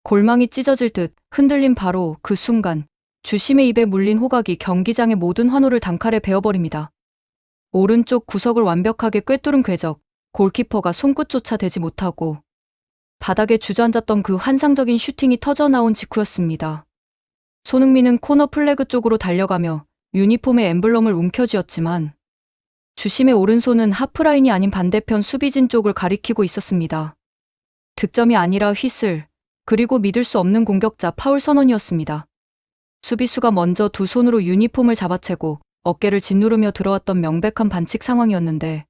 골망이 찢어질 듯 흔들린 바로 그 순간 주심의 입에 물린 호각이 경기장의 모든 환호를 단칼에 베어버립니다. 오른쪽 구석을 완벽하게 꿰뚫은 궤적, 골키퍼가 손끝조차 대지 못하고 바닥에 주저앉았던 그 환상적인 슈팅이 터져나온 직후였습니다. 손흥민은 코너 플래그 쪽으로 달려가며 유니폼의 엠블럼을 움켜쥐었지만 주심의 오른손은 하프라인이 아닌 반대편 수비진 쪽을 가리키고 있었습니다. 득점이 아니라 휘슬, 그리고 믿을 수 없는 공격자 파울 선언이었습니다. 수비수가 먼저 두 손으로 유니폼을 잡아채고 어깨를 짓누르며 들어왔던 명백한 반칙 상황이었는데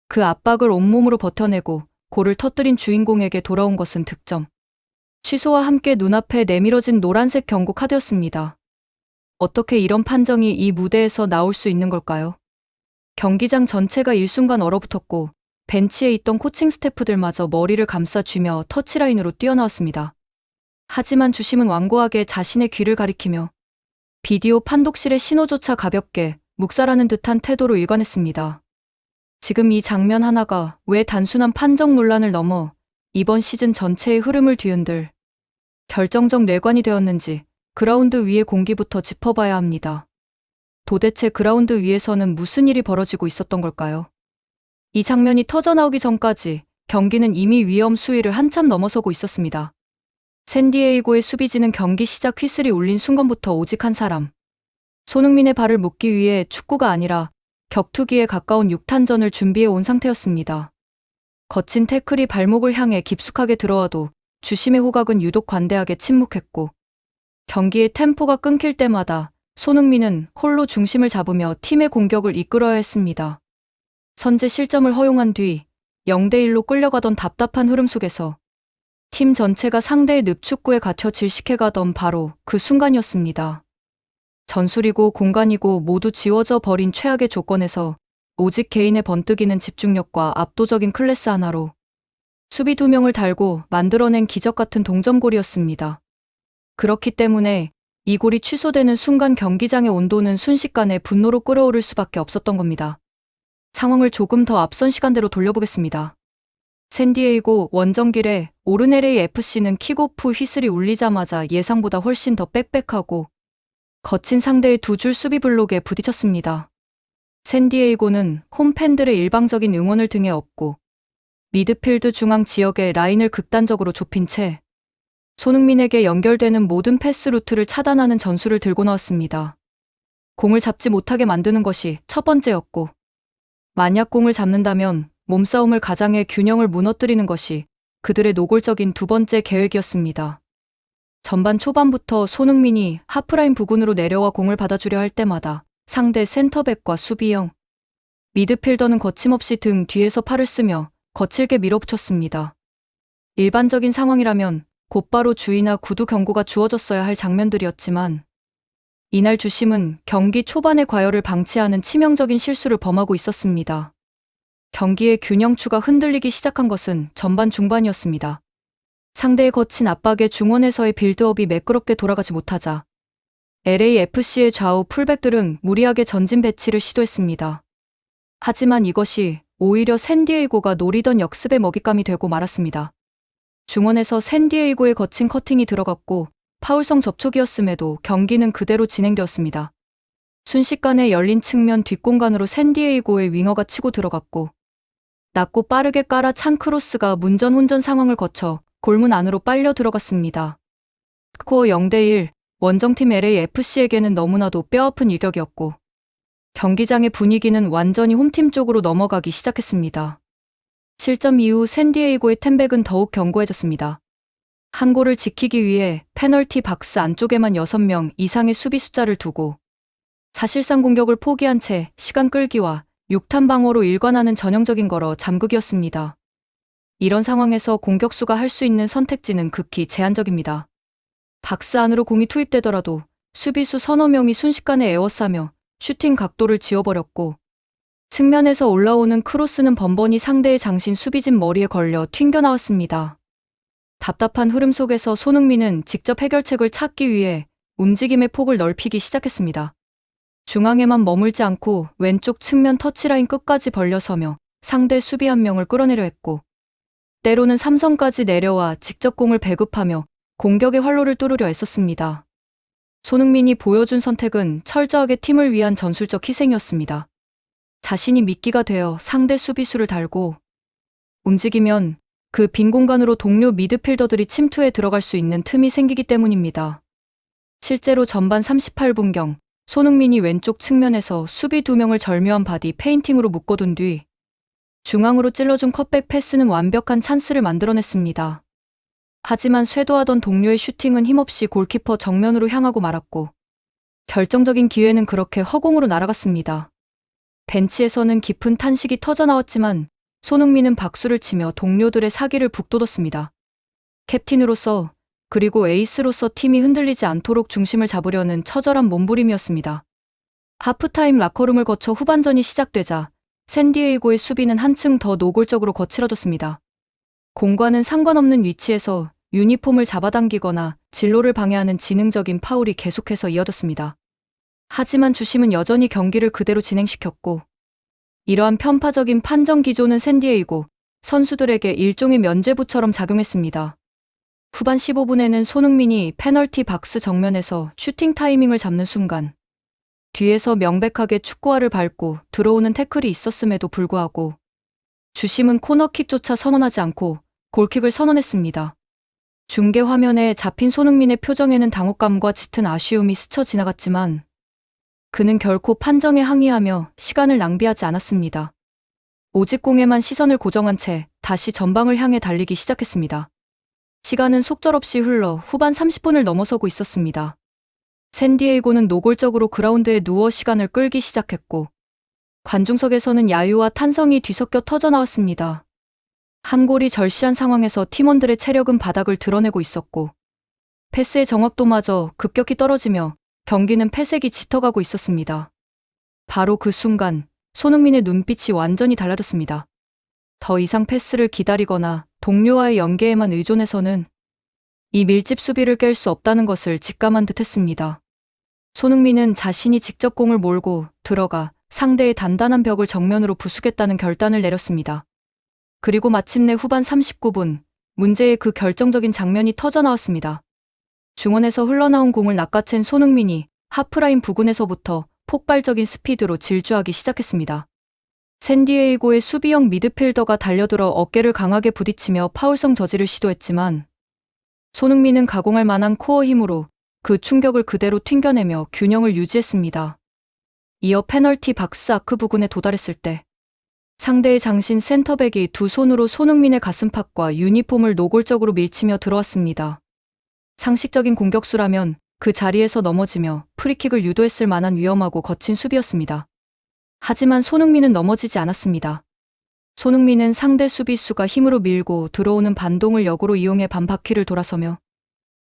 그 압박을 온몸으로 버텨내고 골을 터뜨린 주인공에게 돌아온 것은 득점. 취소와 함께 눈앞에 내밀어진 노란색 경고 카드였습니다. 어떻게 이런 판정이 이 무대에서 나올 수 있는 걸까요? 경기장 전체가 일순간 얼어붙었고 벤치에 있던 코칭 스태프들마저 머리를 감싸쥐며 터치라인으로 뛰어나왔습니다. 하지만 주심은 완고하게 자신의 귀를 가리키며 비디오 판독실의 신호조차 가볍게 묵살하는 듯한 태도로 일관했습니다. 지금 이 장면 하나가 왜 단순한 판정 논란을 넘어 이번 시즌 전체의 흐름을 뒤흔들 결정적 뇌관이 되었는지 그라운드 위의 공기부터 짚어봐야 합니다. 도대체 그라운드 위에서는 무슨 일이 벌어지고 있었던 걸까요? 이 장면이 터져나오기 전까지 경기는 이미 위험 수위를 한참 넘어서고 있었습니다. 샌디에이고의 수비진은 경기 시작 휘슬이 울린 순간부터 오직 한 사람. 손흥민의 발을 묶기 위해 축구가 아니라 격투기에 가까운 육탄전을 준비해 온 상태였습니다. 거친 태클이 발목을 향해 깊숙하게 들어와도 주심의 호각은 유독 관대하게 침묵했고 경기의 템포가 끊길 때마다 손흥민은 홀로 중심을 잡으며 팀의 공격을 이끌어야 했습니다. 선제 실점을 허용한 뒤 0대1로 끌려가던 답답한 흐름 속에서 팀 전체가 상대의 늪축구에 갇혀 질식해가던 바로 그 순간이었습니다. 전술이고 공간이고 모두 지워져 버린 최악의 조건에서 오직 개인의 번뜩이는 집중력과 압도적인 클래스 하나로 수비 2명을 달고 만들어낸 기적 같은 동점골이었습니다. 그렇기 때문에 이 골이 취소되는 순간 경기장의 온도는 순식간에 분노로 끓어오를 수밖에 없었던 겁니다. 상황을 조금 더 앞선 시간대로 돌려보겠습니다. 샌디에이고 원정길에 오르네레이 FC는 킥오프 휘슬이 울리자마자 예상보다 훨씬 더 빽빽하고 거친 상대의 두 줄 수비 블록에 부딪혔습니다. 샌디에이고는 홈팬들의 일방적인 응원을 등에 업고 미드필드 중앙 지역의 라인을 극단적으로 좁힌 채 손흥민에게 연결되는 모든 패스 루트를 차단하는 전술을 들고 나왔습니다. 공을 잡지 못하게 만드는 것이 첫 번째였고 만약 공을 잡는다면 몸싸움을 가장해 균형을 무너뜨리는 것이 그들의 노골적인 두 번째 계획이었습니다. 전반 초반부터 손흥민이 하프라인 부근으로 내려와 공을 받아주려 할 때마다 상대 센터백과 수비형, 미드필더는 거침없이 등 뒤에서 팔을 쓰며 거칠게 밀어붙였습니다. 일반적인 상황이라면 곧바로 주의나 구두 경고가 주어졌어야 할 장면들이었지만 이날 주심은 경기 초반의 과열을 방치하는 치명적인 실수를 범하고 있었습니다. 경기의 균형추가 흔들리기 시작한 것은 전반 중반이었습니다. 상대의 거친 압박에 중원에서의 빌드업이 매끄럽게 돌아가지 못하자 LAFC의 좌우 풀백들은 무리하게 전진 배치를 시도했습니다. 하지만 이것이 오히려 샌디에이고가 노리던 역습의 먹잇감이 되고 말았습니다. 중원에서 샌디에이고의 거친 커팅이 들어갔고 파울성 접촉이었음에도 경기는 그대로 진행되었습니다. 순식간에 열린 측면 뒷공간으로 샌디에이고의 윙어가 치고 들어갔고 낮고 빠르게 깔아 찬 크로스가 문전혼전 상황을 거쳐 골문 안으로 빨려 들어갔습니다. 스코어 0대1, 원정팀 LAFC에게는 너무나도 뼈아픈 일격이었고 경기장의 분위기는 완전히 홈팀 쪽으로 넘어가기 시작했습니다. 실점 이후 샌디에이고의 템백은 더욱 견고해졌습니다. 한 골을 지키기 위해 페널티 박스 안쪽에만 6명 이상의 수비 숫자를 두고 사실상 공격을 포기한 채 시간 끌기와 육탄 방어로 일관하는 전형적인 거러 잠극이었습니다. 이런 상황에서 공격수가 할 수 있는 선택지는 극히 제한적입니다. 박스 안으로 공이 투입되더라도 수비수 서너 명이 순식간에 에워싸며 슈팅 각도를 지워버렸고 측면에서 올라오는 크로스는 번번이 상대의 장신 수비진 머리에 걸려 튕겨나왔습니다. 답답한 흐름 속에서 손흥민은 직접 해결책을 찾기 위해 움직임의 폭을 넓히기 시작했습니다. 중앙에만 머물지 않고 왼쪽 측면 터치라인 끝까지 벌려서며 상대 수비 한 명을 끌어내려 했고 때로는 삼성까지 내려와 직접 공을 배급하며 공격의 활로를 뚫으려 애썼습니다. 손흥민이 보여준 선택은 철저하게 팀을 위한 전술적 희생이었습니다. 자신이 미끼가 되어 상대 수비수를 달고 움직이면 그 빈 공간으로 동료 미드필더들이 침투해 들어갈 수 있는 틈이 생기기 때문입니다. 실제로 전반 38분경 손흥민이 왼쪽 측면에서 수비 2명을 절묘한 바디 페인팅으로 묶어둔 뒤 중앙으로 찔러준 컷백 패스는 완벽한 찬스를 만들어냈습니다. 하지만 쇄도하던 동료의 슈팅은 힘없이 골키퍼 정면으로 향하고 말았고 결정적인 기회는 그렇게 허공으로 날아갔습니다. 벤치에서는 깊은 탄식이 터져나왔지만 손흥민은 박수를 치며 동료들의 사기를 북돋웠습니다. 캡틴으로서 그리고 에이스로서 팀이 흔들리지 않도록 중심을 잡으려는 처절한 몸부림이었습니다. 하프타임 라커룸을 거쳐 후반전이 시작되자 샌디에이고의 수비는 한층 더 노골적으로 거칠어졌습니다. 공과는 상관없는 위치에서 유니폼을 잡아당기거나 진로를 방해하는 지능적인 파울이 계속해서 이어졌습니다. 하지만 주심은 여전히 경기를 그대로 진행시켰고 이러한 편파적인 판정 기조는 샌디에이고 선수들에게 일종의 면죄부처럼 작용했습니다. 후반 15분에는 손흥민이 페널티 박스 정면에서 슈팅 타이밍을 잡는 순간 뒤에서 명백하게 축구화를 밟고 들어오는 태클이 있었음에도 불구하고 주심은 코너킥조차 선언하지 않고 골킥을 선언했습니다. 중계 화면에 잡힌 손흥민의 표정에는 당혹감과 짙은 아쉬움이 스쳐 지나갔지만 그는 결코 판정에 항의하며 시간을 낭비하지 않았습니다. 오직 공에만 시선을 고정한 채 다시 전방을 향해 달리기 시작했습니다. 시간은 속절없이 흘러 후반 30분을 넘어서고 있었습니다. 샌디에이고는 노골적으로 그라운드에 누워 시간을 끌기 시작했고 관중석에서는 야유와 탄성이 뒤섞여 터져나왔습니다. 한 골이 절실한 상황에서 팀원들의 체력은 바닥을 드러내고 있었고 패스의 정확도마저 급격히 떨어지며 경기는 패색이 짙어가고 있었습니다. 바로 그 순간 손흥민의 눈빛이 완전히 달라졌습니다. 더 이상 패스를 기다리거나 동료와의 연계에만 의존해서는 이 밀집 수비를 깰 수 없다는 것을 직감한 듯 했습니다. 손흥민은 자신이 직접 공을 몰고 들어가 상대의 단단한 벽을 정면으로 부수겠다는 결단을 내렸습니다. 그리고 마침내 후반 39분, 문제의 그 결정적인 장면이 터져나왔습니다. 중원에서 흘러나온 공을 낚아챈 손흥민이 하프라인 부근에서부터 폭발적인 스피드로 질주하기 시작했습니다. 샌디에이고의 수비형 미드필더가 달려들어 어깨를 강하게 부딪히며 파울성 저지를 시도했지만 손흥민은 가공할 만한 코어 힘으로 그 충격을 그대로 튕겨내며 균형을 유지했습니다. 이어 페널티 박스 아크 부근에 도달했을 때 상대의 장신 센터백이 두 손으로 손흥민의 가슴팍과 유니폼을 노골적으로 밀치며 들어왔습니다. 상식적인 공격수라면 그 자리에서 넘어지며 프리킥을 유도했을 만한 위험하고 거친 수비였습니다. 하지만 손흥민은 넘어지지 않았습니다. 손흥민은 상대 수비수가 힘으로 밀고 들어오는 반동을 역으로 이용해 반바퀴를 돌아서며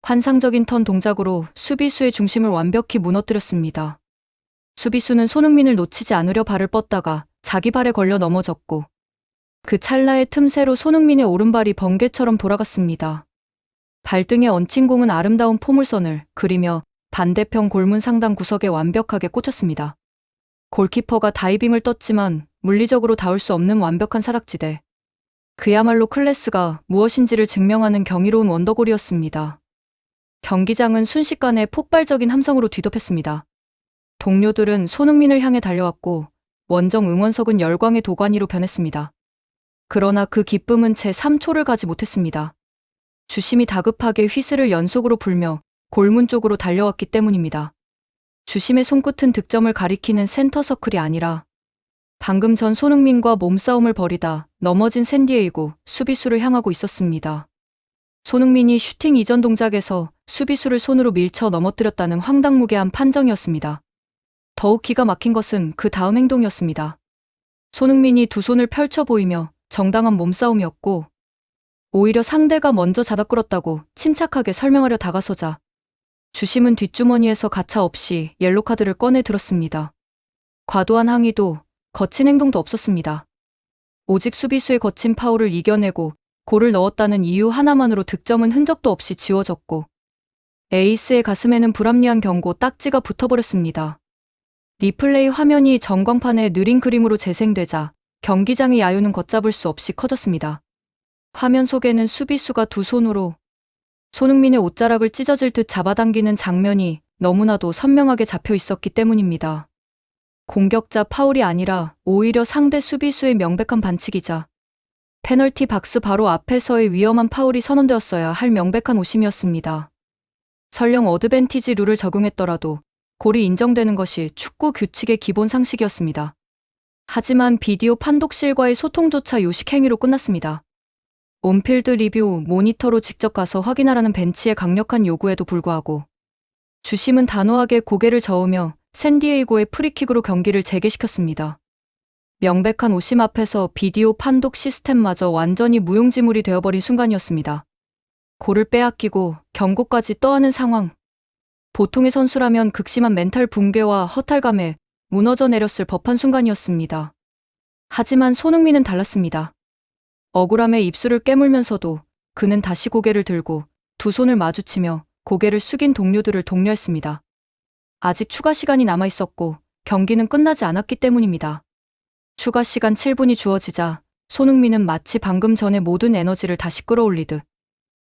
환상적인 턴 동작으로 수비수의 중심을 완벽히 무너뜨렸습니다. 수비수는 손흥민을 놓치지 않으려 발을 뻗다가 자기 발에 걸려 넘어졌고 그 찰나의 틈새로 손흥민의 오른발이 번개처럼 돌아갔습니다. 발등에 얹힌 공은 아름다운 포물선을 그리며 반대편 골문 상단 구석에 완벽하게 꽂혔습니다. 골키퍼가 다이빙을 떴지만 물리적으로 닿을 수 없는 완벽한 사각지대. 그야말로 클래스가 무엇인지를 증명하는 경이로운 원더골이었습니다. 경기장은 순식간에 폭발적인 함성으로 뒤덮였습니다. 동료들은 손흥민을 향해 달려왔고 원정 응원석은 열광의 도가니로 변했습니다. 그러나 그 기쁨은 채 3초를 가지 못했습니다. 주심이 다급하게 휘슬을 연속으로 불며 골문 쪽으로 달려왔기 때문입니다. 주심의 손끝은 득점을 가리키는 센터 서클이 아니라 방금 전 손흥민과 몸싸움을 벌이다 넘어진 샌디에이고 수비수를 향하고 있었습니다. 손흥민이 슈팅 이전 동작에서 수비수를 손으로 밀쳐 넘어뜨렸다는 황당무계한 판정이었습니다. 더욱 기가 막힌 것은 그 다음 행동이었습니다. 손흥민이 두 손을 펼쳐 보이며 정당한 몸싸움이었고 오히려 상대가 먼저 자다끌었다고 침착하게 설명하려 다가서자 주심은 뒷주머니에서 가차 없이 옐로카드를 꺼내 들었습니다. 과도한 항의도 거친 행동도 없었습니다. 오직 수비수의 거친 파울을 이겨내고 골을 넣었다는 이유 하나만으로 득점은 흔적도 없이 지워졌고 에이스의 가슴에는 불합리한 경고 딱지가 붙어버렸습니다. 리플레이 화면이 전광판에 느린 그림으로 재생되자 경기장의 야유는 걷잡을 수 없이 커졌습니다. 화면 속에는 수비수가 두 손으로 손흥민의 옷자락을 찢어질 듯 잡아당기는 장면이 너무나도 선명하게 잡혀 있었기 때문입니다. 공격자 파울이 아니라 오히려 상대 수비수의 명백한 반칙이자 페널티 박스 바로 앞에서의 위험한 파울이 선언되었어야 할 명백한 오심이었습니다. 설령 어드밴티지 룰을 적용했더라도 골이 인정되는 것이 축구 규칙의 기본 상식이었습니다. 하지만 비디오 판독실과의 소통조차 요식 행위로 끝났습니다. 온필드 리뷰 모니터로 직접 가서 확인하라는 벤치의 강력한 요구에도 불구하고 주심은 단호하게 고개를 저으며 샌디에이고의 프리킥으로 경기를 재개시켰습니다. 명백한 오심 앞에서 비디오 판독 시스템마저 완전히 무용지물이 되어버린 순간이었습니다. 골을 빼앗기고 경고까지 떠안은 상황. 보통의 선수라면 극심한 멘탈 붕괴와 허탈감에 무너져 내렸을 법한 순간이었습니다. 하지만 손흥민은 달랐습니다. 억울함에 입술을 깨물면서도 그는 다시 고개를 들고 두 손을 마주치며 고개를 숙인 동료들을 독려했습니다. 아직 추가 시간이 남아 있었고 경기는 끝나지 않았기 때문입니다. 추가 시간 7분이 주어지자 손흥민은 마치 방금 전에 모든 에너지를 다시 끌어올리듯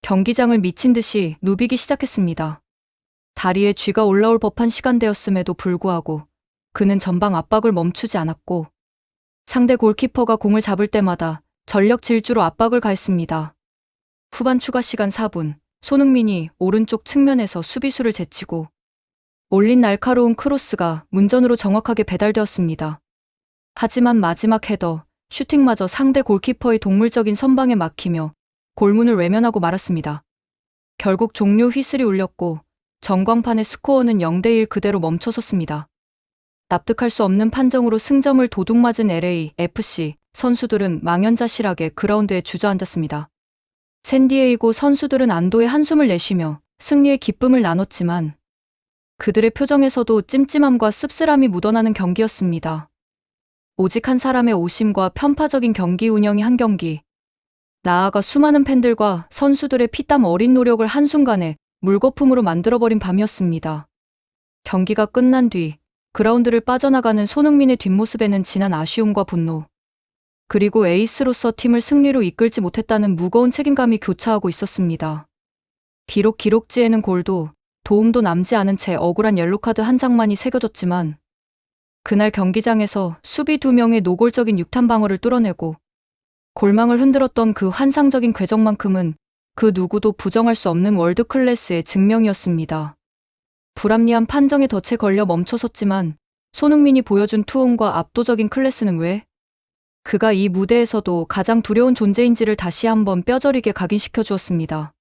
경기장을 미친 듯이 누비기 시작했습니다. 다리에 쥐가 올라올 법한 시간대였음에도 불구하고 그는 전방 압박을 멈추지 않았고 상대 골키퍼가 공을 잡을 때마다 전력 질주로 압박을 가했습니다. 후반 추가 시간 4분, 손흥민이 오른쪽 측면에서 수비수를 제치고 올린 날카로운 크로스가 문전으로 정확하게 배달되었습니다. 하지만 마지막 헤더, 슈팅마저 상대 골키퍼의 동물적인 선방에 막히며 골문을 외면하고 말았습니다. 결국 종료 휘슬이 울렸고 전광판의 스코어는 0대1 그대로 멈춰섰습니다. 납득할 수 없는 판정으로 승점을 도둑맞은 LAFC 선수들은 망연자실하게 그라운드에 주저앉았습니다. 샌디에이고 선수들은 안도의 한숨을 내쉬며 승리의 기쁨을 나눴지만 그들의 표정에서도 찜찜함과 씁쓸함이 묻어나는 경기였습니다. 오직 한 사람의 오심과 편파적인 경기 운영이 한 경기, 나아가 수많은 팬들과 선수들의 피땀 어린 노력을 한순간에 물거품으로 만들어버린 밤이었습니다. 경기가 끝난 뒤 그라운드를 빠져나가는 손흥민의 뒷모습에는 진한 아쉬움과 분노, 그리고 에이스로서 팀을 승리로 이끌지 못했다는 무거운 책임감이 교차하고 있었습니다. 비록 기록지에는 골도 도움도 남지 않은 채 억울한 옐로카드 한 장만이 새겨졌지만 그날 경기장에서 수비 2명의 노골적인 육탄 방어를 뚫어내고 골망을 흔들었던 그 환상적인 궤적만큼은 그 누구도 부정할 수 없는 월드클래스의 증명이었습니다. 불합리한 판정에 덫에 걸려 멈춰섰지만 손흥민이 보여준 투혼과 압도적인 클래스는 왜? 그가 이 무대에서도 가장 두려운 존재인지를 다시 한번 뼈저리게 각인시켜 주었습니다.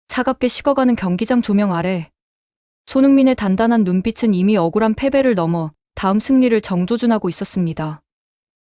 차갑게 식어가는 경기장 조명 아래 손흥민의 단단한 눈빛은 이미 억울한 패배를 넘어 다음 승리를 정조준하고 있었습니다.